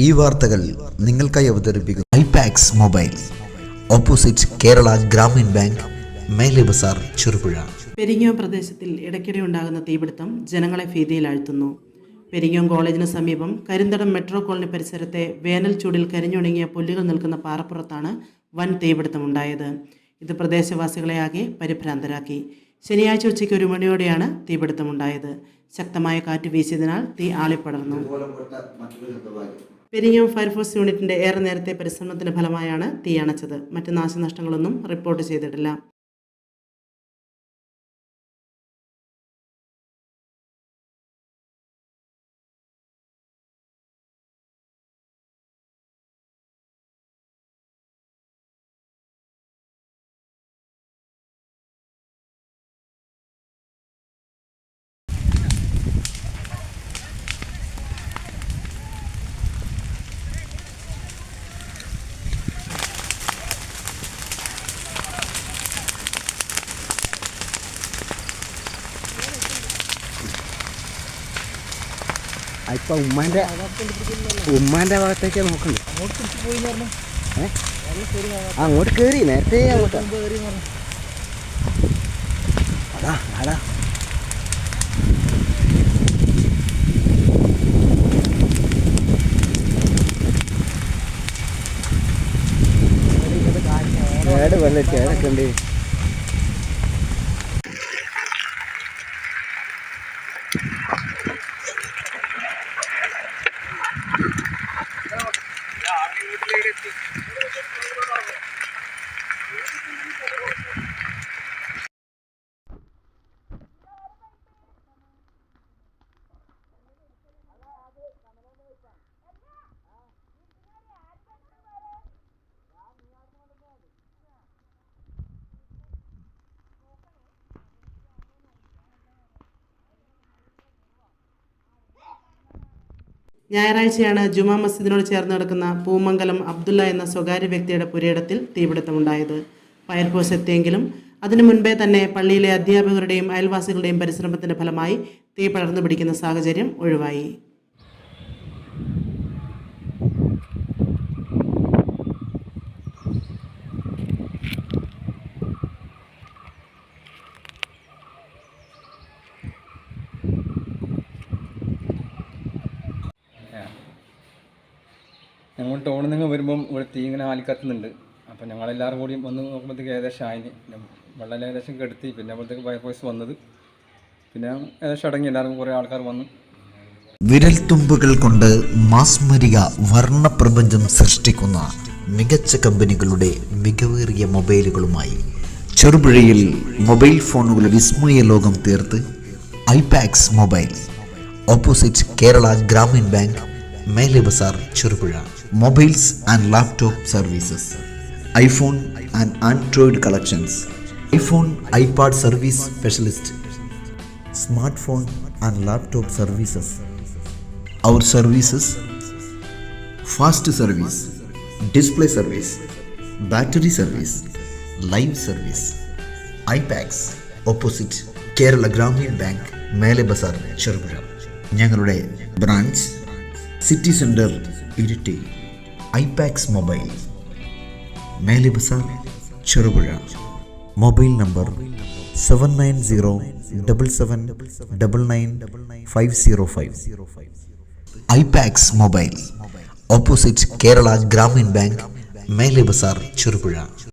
ഈ വാർത്തകൾ നിങ്ങൾക്കായി അവതരിപ്പിക്കുന്നു Ipax mobile, opposite Kerala Gramin bank, Mele Bazar, Cherupuzha. Peringome പ്രദേശത്തിൽ ഇടയ്ക്കിടെ ഉണ്ടാകുന്ന തീപിടുത്തം ജനങ്ങളെ ഭീതിയിലാഴ്ത്തുന്നു. പെരിങ്ങോം കോളേജിന് സമീപം കരിന്തടം മെട്രോ കോളനി പരിസരത്തെ വേനൽ ചൂടിൽ കരിഞ്ഞുണങ്ങിയ പുല്ലുകൾ നിൽക്കുന്ന പാറപ്പുറത്താണ് വൻ തീപിടുത്തമുണ്ടായത്. ഇത് പ്രദേശവാസികളെ ആകെ പരിഭ്രാന്തരാക്കി. ശനിയാഴ്ച ഉച്ചയ്ക്ക് 1 മണിയോടെയാണ് തീപിടുത്തമുണ്ടായത്. ശക്തമായ കാറ്റ് വീശിയതിനാൽ തീ ആളിപ്പടർന്നു. പെരിങ്ങോം ഫയർഫോഴ്സ് യൂണിറ്റിന്റെ ഏറെ നേരത്തെ പരിശ്രമത്തിന്റെ ഫലമായാണ് തീ അണച്ചത്. മറ്റ് നാശനഷ്ടങ്ങളൊന്നും റിപ്പോർട്ട് ചെയ്തിട്ടില്ല. ഇപ്പം ഉമ്മാൻ്റെ ഭാഗത്തേക്ക് നോക്കണ്ടേ? അങ്ങോട്ട് കയറി നേരത്തെ അതാ അതാ വെള്ളത്തി ഏതൊക്കെ ഉണ്ട്. ഞായറാഴ്ചയാണ് ജുമാ മസ്ജിദിനോട് ചേർന്ന് കിടക്കുന്ന പൂമംഗലം അബ്ദുള്ള എന്ന സ്വകാര്യ വ്യക്തിയുടെ പുരയിടത്തിൽ തീപിടുത്തമുണ്ടായത്. ഫയർഫോഴ്സ് എത്തിയെങ്കിലും അതിനു മുൻപേ തന്നെ പള്ളിയിലെ അധ്യാപകരുടെയും അയൽവാസികളുടെയും പരിശ്രമത്തിന്റെ ഫലമായി തീ പടർന്നു പിടിക്കുന്ന സാഹചര്യം ഒഴിവായി. ഞങ്ങൾ ടൗണിൽ നിന്ന് വരുമ്പം ഇവിടെ തീ ഇങ്ങനെ ആലിക്കത്തുന്നുണ്ട്. അപ്പോൾ ഞങ്ങളെല്ലാവരും കൂടി വന്ന് നോക്കുമ്പോഴത്തേക്ക് ഏകദേശം ആയിന് വെള്ളം ഏകദേശം കെടുത്തി. പിന്നെ അപ്പോഴത്തേക്ക് ഫയർഫോഴ്സ് വന്നത്, പിന്നെ ഏകദേശം അടങ്ങി എല്ലാവർക്കും കുറേ ആൾക്കാർ വന്നു. വിരൽ തുമ്പുകൾ കൊണ്ട് മാസ്മരിക വർണ്ണപ്രപഞ്ചം സൃഷ്ടിക്കുന്ന മികച്ച കമ്പനികളുടെ മികവേറിയ മൊബൈലുകളുമായി ചെറുപുഴയിൽ മൊബൈൽ ഫോണുകളുടെ വിസ്മയ ലോകം തീർത്ത് iPax mobile, opposite Kerala Gramin bank, Mele Bazar, Cherupuzha. Mobiles and laptop services, iPhone and Android collections, iPhone iPad service specialist, smartphone and laptop services. Our services: fast service, display service, battery service, live service. IPax, opposite Kerala Gramin bank, Mele Bazar, Cherupuzha. ഞങ്ങളുടെ branch city centre, Iritty. IPax mobile, Mele Bazar, Cherupuzha. Mobile number 7907799505. IPax mobile, opposite Kerala Gramin bank, Mele Bazar, Cherupuzha.